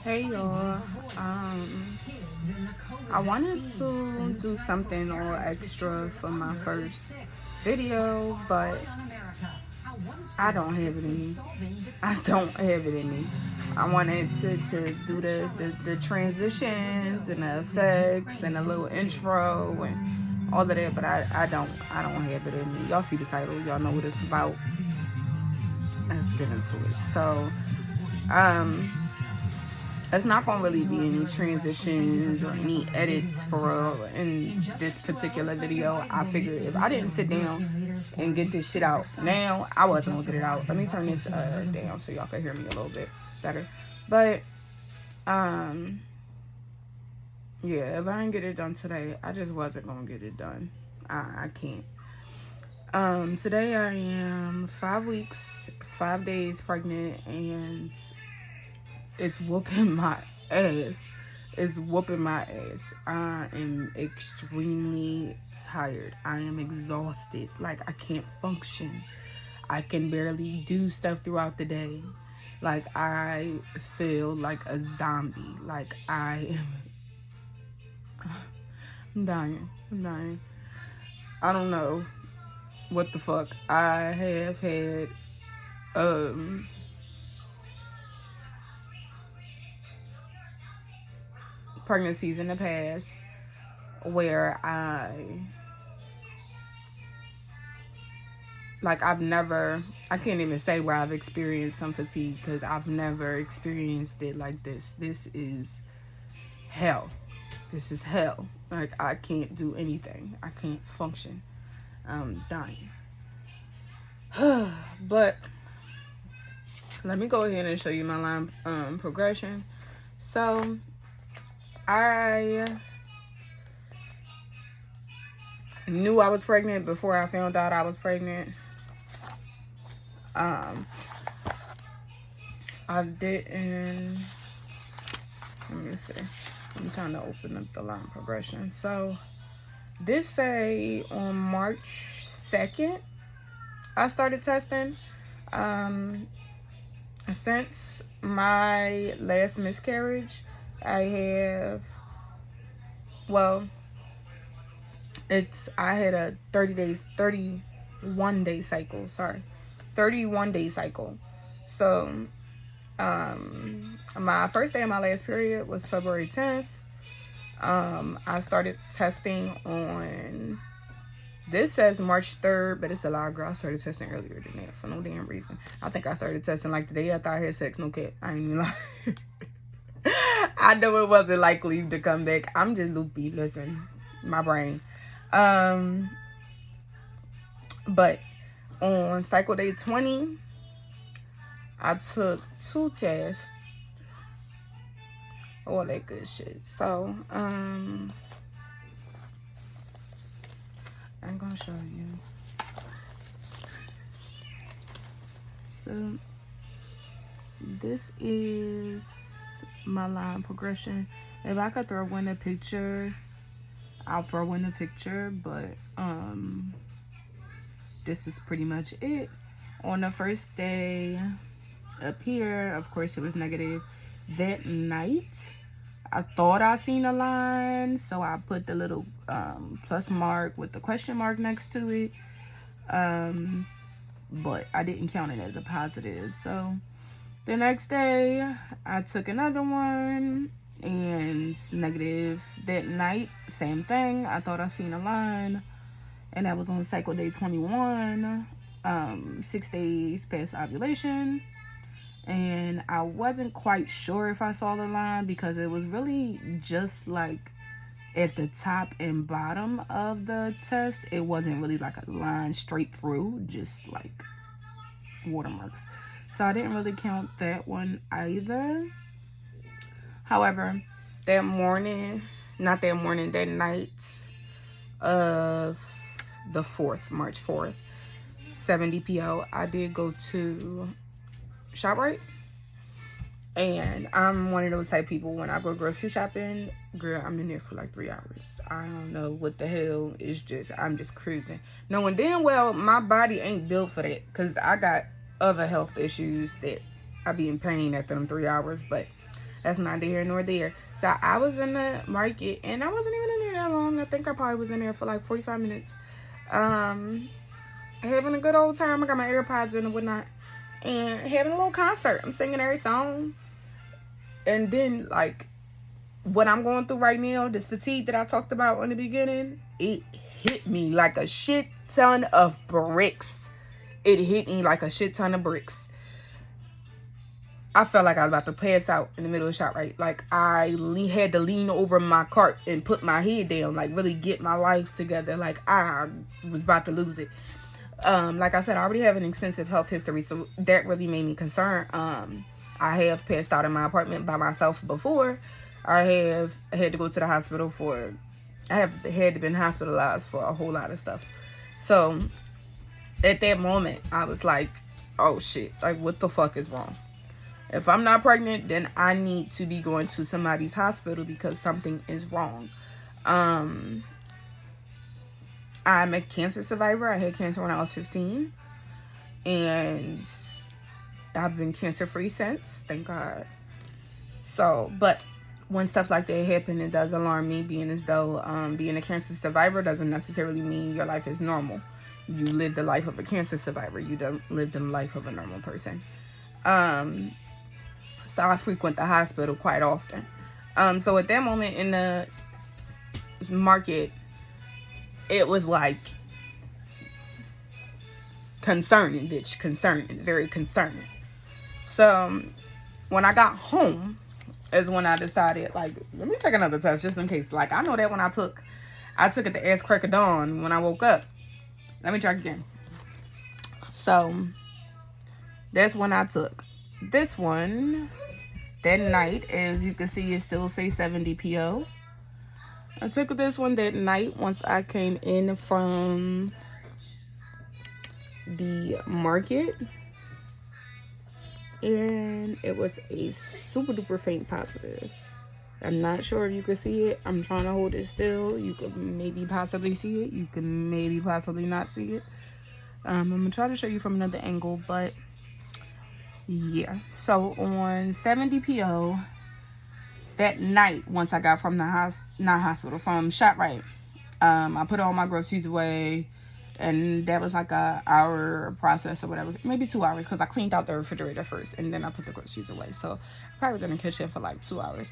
Hey y'all, I wanted to do something a little extra for my first video, but I don't have it in me. I don't have it in me. I wanted to do the transitions and the effects and a little intro and all of that, but I don't have it in me. Y'all see the title, y'all know what it's about. Let's get into it. So it's not gonna really be any transitions or any edits for real in this particular video. I figured if I didn't sit down and get this shit out now, I wasn't gonna get it out. Let me turn this down so y'all can hear me a little bit better. But yeah, if I didn't get it done today, I just wasn't gonna get it done. I can't. Today I am 5 weeks, 5 days pregnant, and it's whooping my ass. It's whooping my ass. I am extremely tired. I am exhausted. Like, I can't function. I can barely do stuff throughout the day. Like, I feel like a zombie. Like, I'm dying. I'm dying. I don't know what the fuck. I have had pregnancies in the past where I can't even say where I've experienced some fatigue, because I've never experienced it like this. This is hell. This is hell. Like, I can't do anything. I can't function. I'm dying. But let me go ahead and show you my line progression. So I knew I was pregnant before I found out I was pregnant. I didn't, let me see. I'm trying to open up the line progression. So this say on March 2nd, I started testing. Since my last miscarriage, I had a 31 day cycle. So my first day of my last period was February 10th. I started testing on, this says March 3rd, but it's a lie, girl. I started testing earlier than that for no damn reason. I think I started testing like the day after I had sex. No cap, I ain't even lie. I know it wasn't likely to come back. I'm just loopy. Listen, my brain. But on cycle day 20, I took 2 tests. All that good shit. So, I'm gonna show you. So, this is my line progression. If I could throw in a picture, I'll throw in a picture, but this is pretty much it. On the first day up here, of course, it was negative. That night, I thought I seen a line, so I put the little plus mark with the question mark next to it, but I didn't count it as a positive. So the next day, I took another one, and negative. That night, same thing. I thought I seen a line, and that was on cycle day 21, 6 days past ovulation. And I wasn't quite sure if I saw the line, because it was really just like at the top and bottom of the test. It wasn't really like a line straight through, just like watermarks. So I didn't really count that one either. However, that night of the 4th, March 4th, 70 p.m., I did go to ShopRite. And I'm one of those type people, when I go grocery shopping, girl, I'm in there for like 3 hours. I don't know what the hell. It's just, I'm just cruising. Knowing damn well my body ain't built for that, because I got other health issues that I be in pain after them 3 hours, but that's neither here nor there. So I was in the market, and I wasn't even in there that long. I think I probably was in there for like 45 minutes. Having a good old time. I got my AirPods in and whatnot, and having a little concert. I'm singing every song. And then, like, what I'm going through right now, this fatigue that I talked about in the beginning, it hit me like a shit ton of bricks. It hit me like a shit ton of bricks. I felt like I was about to pass out in the middle of the shop, right? Like, I had to lean over my cart and put my head down, like, really get my life together. Like, I was about to lose it. Like I said, I already have an extensive health history, so that really made me concerned. I have passed out in my apartment by myself before. I have had to go to the hospital I have had to been hospitalized for a whole lot of stuff. So, at that moment, I was like, oh shit, like, what the fuck is wrong? If I'm not pregnant, then I need to be going to somebody's hospital because something is wrong. I'm a cancer survivor. I had cancer when I was 15. And I've been cancer-free since, thank God. So, but when stuff like that happen, it does alarm me, being as though being a cancer survivor doesn't necessarily mean your life is normal. You live the life of a cancer survivor. You don't live the life of a normal person. So I frequent the hospital quite often. So at that moment in the market, it was like concerning, bitch. Concerning. Very concerning. So when I got home is when I decided, like, let me take another test just in case. Like, I know that when I took it the ass crack of dawn when I woke up. Let me try again. So that's when I took this one. That night, as you can see, it still say 70 PO. I took this one that night once I came in from the market. And it was a super duper faint positive. I'm not sure if you can see it. I'm trying to hold it still. You could maybe possibly see it. You can maybe possibly not see it. I'm going to try to show you from another angle, but yeah. So on 70 PO that night, once I got from the from ShopRite, I put all my groceries away, and that was like a hour process or whatever, maybe 2 hours, because I cleaned out the refrigerator first and then I put the groceries away. So I probably was in the kitchen for like 2 hours,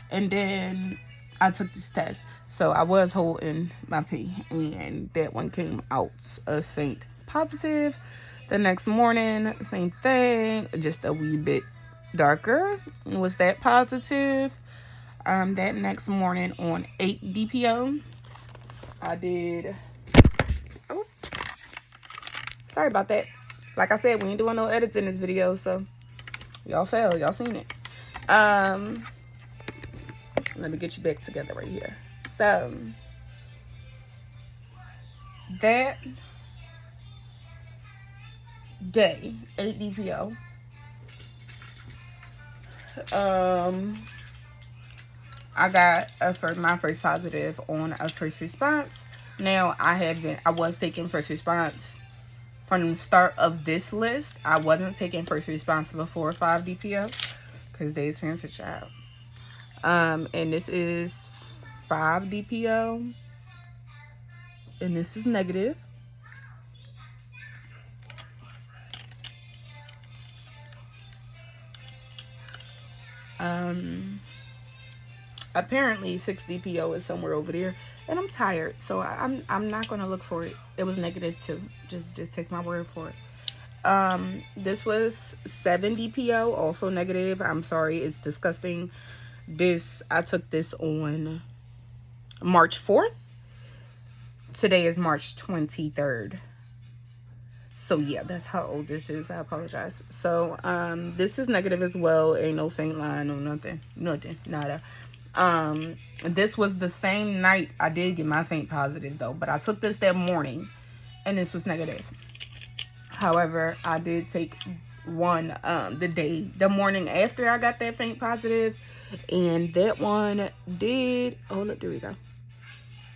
and then I took this test. So I was holding my pee, and that one came out a faint positive. The next morning, same thing, just a wee bit darker. Was that positive? That next morning on 8 DPO, I did, oh, sorry about that. Like I said, we ain't doing no edits in this video, so y'all failed. Y'all seen it. Let me get you back together right here. So, that day, 8 DPO, I got my first positive on a first response. Now, I was taking first response from the start of this list. I wasn't taking first response before 5 DPO because they experienced a child. And this is 5 DPO, and this is negative. Apparently 6 DPO is somewhere over there, and I'm tired, so I'm not gonna look for it. It was negative too. Just take my word for it. This was 7 DPO, also negative. I'm sorry, it's disgusting. I took this on March 4th. Today is March 23rd. So yeah, that's how old this is. I apologize. So this is negative as well. Ain't no faint line or nothing, nada. This was the same night I did get my faint positive though, but I took this that morning and this was negative. However, I did take one the morning after I got that faint positive, and that one did, oh look, there we go.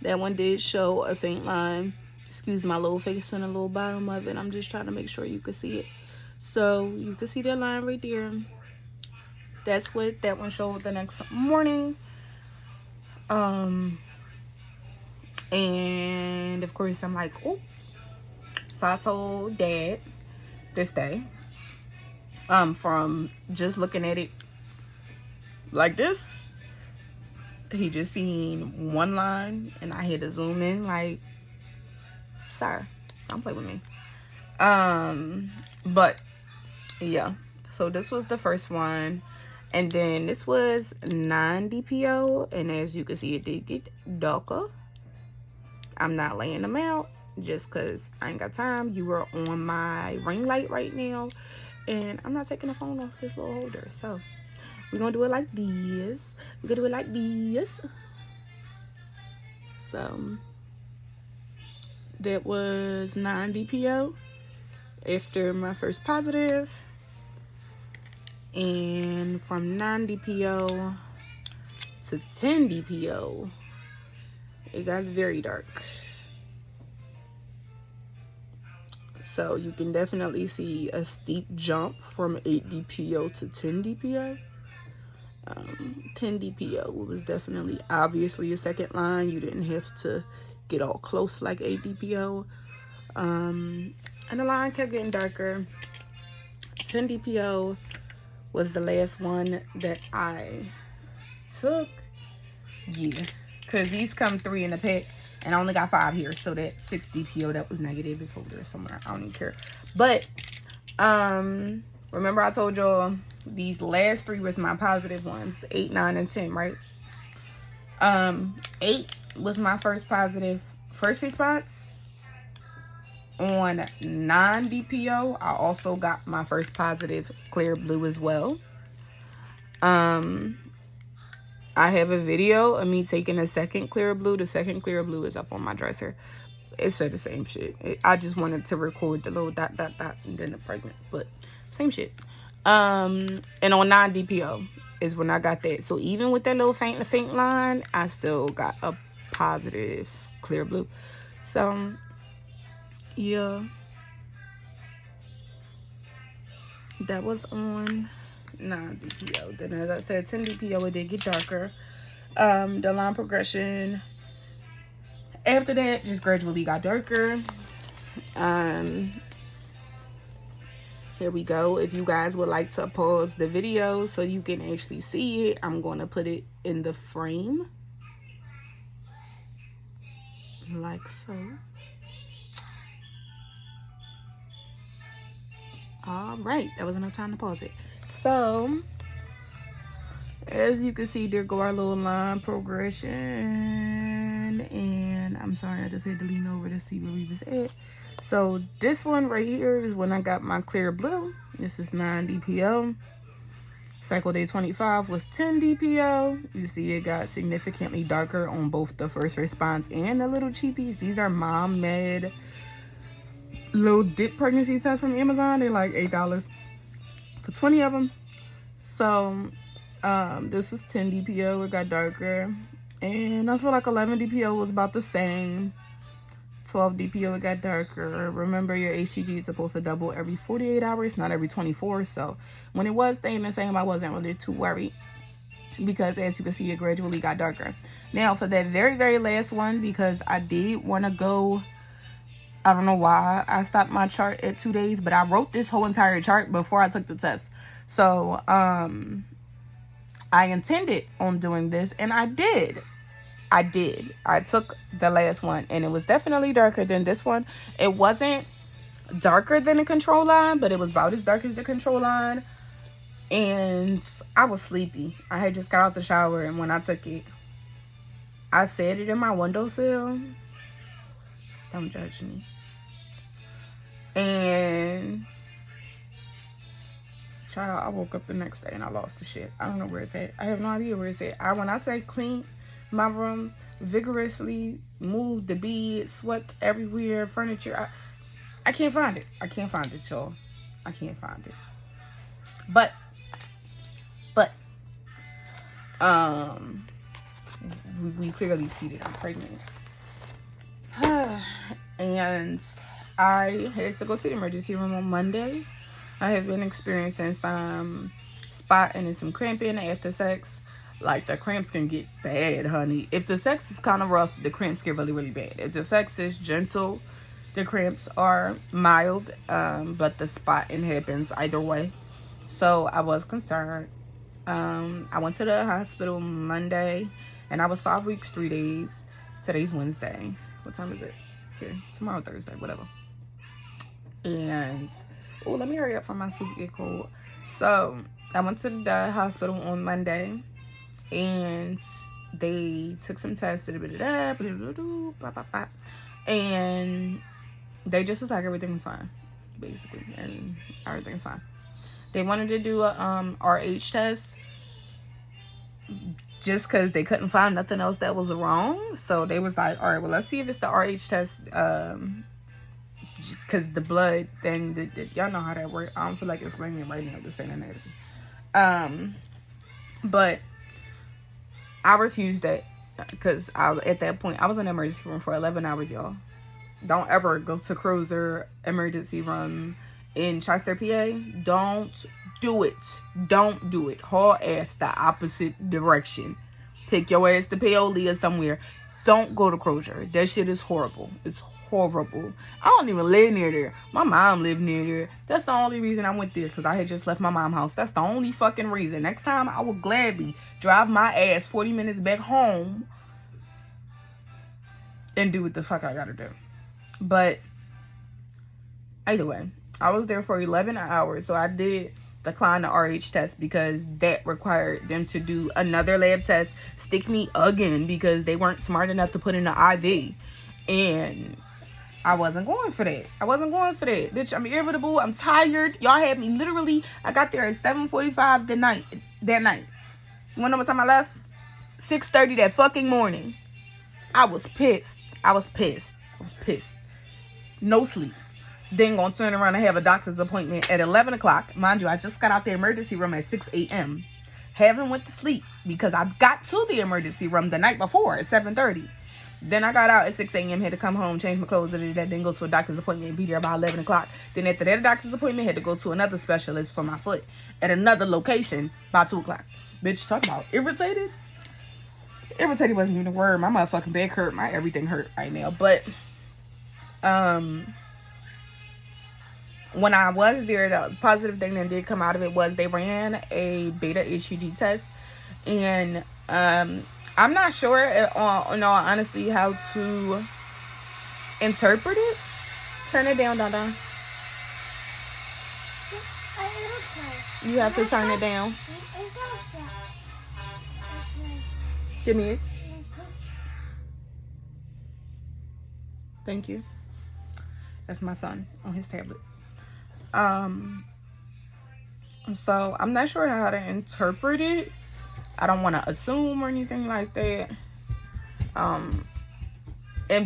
That one did show a faint line. Excuse my little face and the little bottom of it. I'm just trying to make sure you can see it. So you can see that line right there. That's what that one showed the next morning. And of course I'm like, oh. So I told Dad this day, from just looking at it like this, he just seen one line, and I had to zoom in like, sir, don't play with me. But yeah, so this was the first one, and then this was 9 DPO, and as you can see, it did get darker. I'm not laying them out just because I ain't got time. You are on my ring light right now, and I'm not taking the phone off this little holder. So we're gonna do it like this. We're gonna do it like this. So that was 9 DPO after my first positive. And from 9 DPO to 10 DPO, it got very dark. So you can definitely see a steep jump from 8 DPO to 10 DPO. 10 DPO was definitely obviously a second line. You didn't have to get all close like 8 DPO. And the line kept getting darker. 10 DPO was the last one that I took. Yeah, because these come 3 in a pack, and I only got 5 here. So that 6 DPO that was negative is over there somewhere. I don't even care. But remember I told y'all these last 3 was my positive ones, 8, 9, and 10, right? 8 was my first response. On 9 DPO, I also got my first positive clear blue as well. I have a video of me taking a second clear blue. The second clear blue is up on my dresser. It said the same shit. I just wanted to record the little dot, dot, dot, and then the pregnant, but same shit. And on 9 DPO is when I got that. So even with that little faint line, I still got a positive clear blue. So yeah, that was on 9 DPO. Then as I said, 10 DPO, it did get darker. The line progression after that just gradually got darker. Here we go. If you guys would like to pause the video so you can actually see it, I'm going to put it in the frame like so. All right, that was enough time to pause it. So as you can see, there go our little line progression. And I'm sorry, I just had to lean over to see where we was at. So this one right here is when I got my clear blue. This is 9 DPO. Cycle day 25 was 10 DPO. You see it got significantly darker on both the first response and the little cheapies. These are mom made little dip pregnancy tests from Amazon. They're like $8 for 20 of them. So this is 10 DPO. It got darker, and I feel like 11 DPO was about the same. 12 DPO, it got darker. Remember, your HCG is supposed to double every 48 hours, not every 24. So when it was staying the same, I wasn't really too worried, because as you can see, it gradually got darker. Now for that very last one, because I did want to go, I don't know why I stopped my chart at 2 days, but I wrote this whole entire chart before I took the test. So I intended on doing this, and I did. I took the last one, and it was definitely darker than this one. It wasn't darker than the control line, but it was about as dark as the control line. And I was sleepy. I had just got out the shower, and when I took it, I set it in my windowsill. Don't judge me. And child, I woke up the next day and I lost the shit. I don't know where it's at. I have no idea where it's at. When I say clean my room, vigorously moved the bed, swept everywhere, furniture, I can't find it. I can't find it, y'all. I can't find it. But we clearly see that I'm pregnant. And I had to go to the emergency room on Monday. I have been experiencing some spotting and some cramping after sex. Like, the cramps can get bad, honey. If the sex is kind of rough, the cramps get really, really bad. If the sex is gentle, the cramps are mild, but the spotting happens either way. So I was concerned. I went to the hospital Monday, and I was 5 weeks, 3 days. Today's Wednesday. What time is it? Here, tomorrow, Thursday, whatever. And, oh, let me hurry up for my soup get cold. So I went to the hospital on Monday, and they took some tests, and they just was like everything was fine, basically, and everything's fine. They wanted to do a RH test just because they couldn't find nothing else that was wrong. So they was like, all right, well, let's see if it's the RH test, because the blood thing, that y'all know how that works. I don't feel like explaining it right now, just saying anatomy. But I refused that because at that point, I was in the emergency room for 11 hours, y'all. Don't ever go to Cruiser emergency room in Chester, PA. Don't do it. Don't do it. Haul ass the opposite direction. Take your ass to Paoli or somewhere. Don't go to Crozier. That shit is horrible. It's horrible. I don't even live near there. My mom lived near there. That's the only reason I went there, because I had just left my mom's house. That's the only fucking reason. Next time, I will gladly drive my ass 40 minutes back home and do what the fuck I gotta do. But either way, I was there for 11 hours, so I did decline the RH test because that required them to do another lab test, stick me again because they weren't smart enough to put in an IV. And I wasn't going for that. Bitch, I'm irritable. I'm tired. Y'all had me literally, I got there at 7:45 that night. You wanna know what time I left? 6:30 that fucking morning. I was pissed. No sleep. Then gonna turn around and have a doctor's appointment at 11 o'clock. Mind you, I just got out the emergency room at 6 a.m. Haven't went to sleep because I got to the emergency room the night before at 7:30. Then I got out at 6 a.m. Had to come home, change my clothes, then go to a doctor's appointment and be there by 11 o'clock. Then after that doctor's appointment, had to go to another specialist for my foot at another location by 2 o'clock. Bitch, talk about irritated. Irritated wasn't even a word. My motherfucking back hurt. My everything hurt right now. But when I was there, the positive thing that did come out of it was they ran a beta HcG test. And I'm not sure, in all honesty, how to interpret it. Turn it down, Dada. You have to turn it down. Give me it. Thank you. That's my son on his tablet. So I'm not sure how to interpret it. I don't want to assume or anything like that. And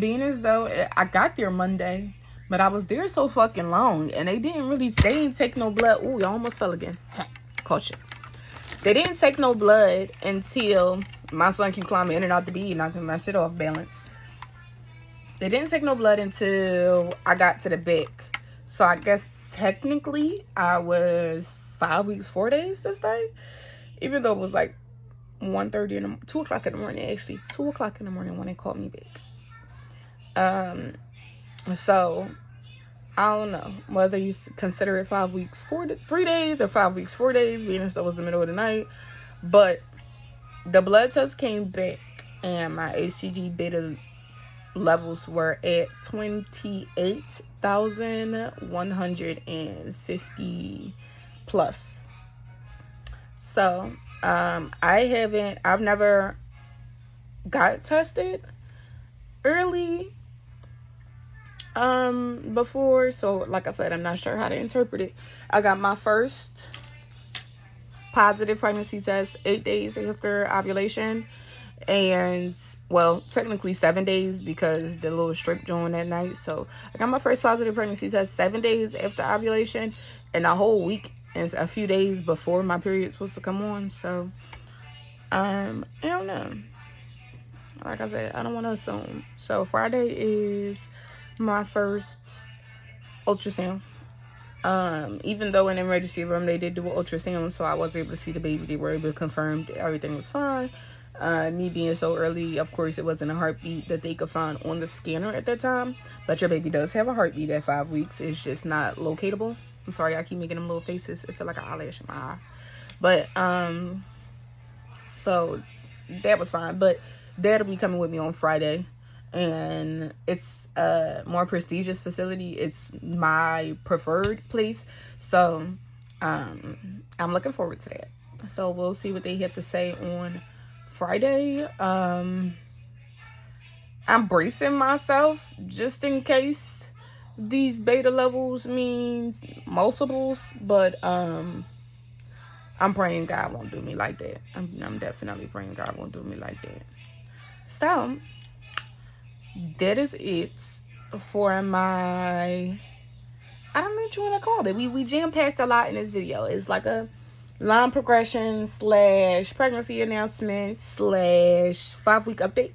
being as though I got there Monday, but I was there so fucking long, and they didn't take no blood. Ooh, y'all almost fell again. Caution. They didn't take no blood until my son keep climbing in and out the bed, knocking my shit off balance. They didn't take no blood until I got to the back. So I guess technically I was 5 weeks, 4 days this day. Even though it was like 1:30 2 o'clock in the morning, actually. 2 o'clock in the morning when they called me back. So I don't know whether you consider it 5 weeks, 3 days, or 5 weeks, 4 days, being as though it was the middle of the night. But the blood test came back, and my HcgBeta levels were at 28,150 plus. So I've never got tested early before, so like I said, I'm not sure how to interpret it. I got my first positive pregnancy test 8 days after ovulation, and well, technically 7 days because the little strip joined that night. So I got my first positive pregnancy test 7 days after ovulation, and a whole week and a few days before my period was supposed to come on. So I don't know. Like I said, I don't want to assume. So Friday is my first ultrasound. Even though in the emergency room they did do an ultrasound, so I was able to see the baby. They were able to confirm that everything was fine. Me being so early, of course, it wasn't a heartbeat that they could find on the scanner at that time. But your baby does have a heartbeat at 5 weeks. It's just not locatable. I'm sorry, I keep making them little faces. It feel like an eyelash in my eye. But, so that was fine. But dad'll be coming with me on Friday. And it's a more prestigious facility. It's my preferred place. So, I'm looking forward to that. So we'll see what they have to say on Friday. I'm bracing myself just in case these beta levels means multiples, but I'm praying God won't do me like that. I'm definitely praying God won't do me like that. So that is it for my, I don't know what you want to call it. We jam-packed a lot in this video. It's like a line progression / pregnancy announcement / 5-week update.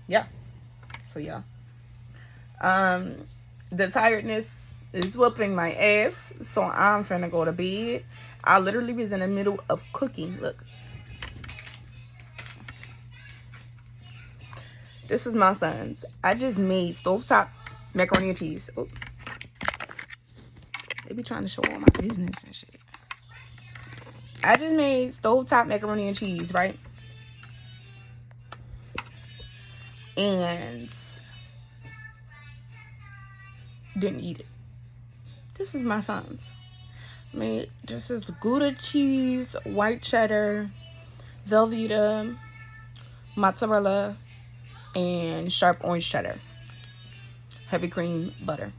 Yeah. So yeah. The tiredness is whooping my ass, so I'm finna go to bed. I literally was in the middle of cooking. Look. This is my son's. I just made stovetop macaroni and cheese. Oh. They be trying to show all my business and shit. I just made stovetop macaroni and cheese, right? And didn't eat it. This is my son's. I mean, this is Gouda cheese, white cheddar, Velveeta, mozzarella, and sharp orange cheddar. Heavy cream butter.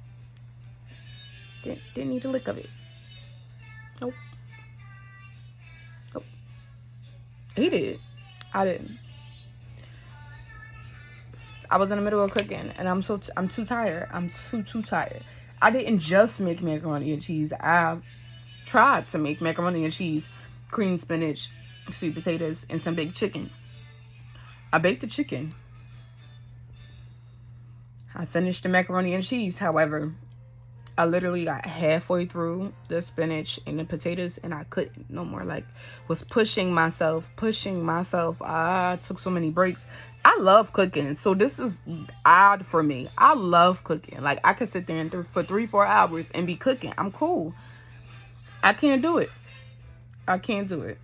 Didn't eat a lick of it. Nope. Nope. He did. I didn't. I was in the middle of cooking, and I'm too tired. I'm too tired. I didn't just make macaroni and cheese. I tried to make macaroni and cheese, cream spinach, sweet potatoes, and some baked chicken. I baked the chicken. I finished the macaroni and cheese. However, I literally got halfway through the spinach and the potatoes, and I couldn't no more. Like, was pushing myself. I took so many breaks. I love cooking, so this is odd for me. I love cooking. Like, I could sit there and for 3-4 hours and be cooking. I'm cool. I can't do it. I can't do it.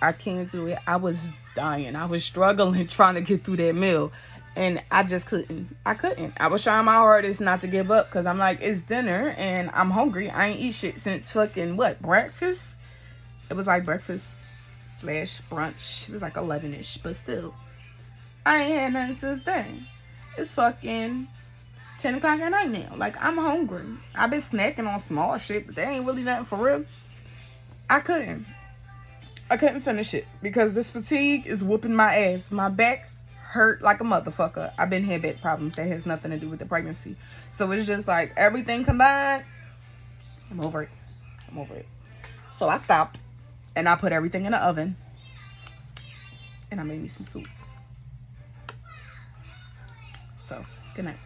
I was dying. I was struggling trying to get through that meal, and I just couldn't. I was trying my hardest not to give up, because I'm like, it's dinner and I'm hungry. I ain't eat shit since fucking breakfast. It was like breakfast / brunch. It was like 11ish, but still, I ain't had nothing since then. It's fucking 10 o'clock at night now. Like, I'm hungry. I've been snacking on small shit, but that ain't really nothing for real. I couldn't finish it because this fatigue is whooping my ass. My back hurt like a motherfucker. I've been had back problems that has nothing to do with the pregnancy. So it's just like everything combined. I'm over it. So I stopped and I put everything in the oven and I made me some soup. So, good night.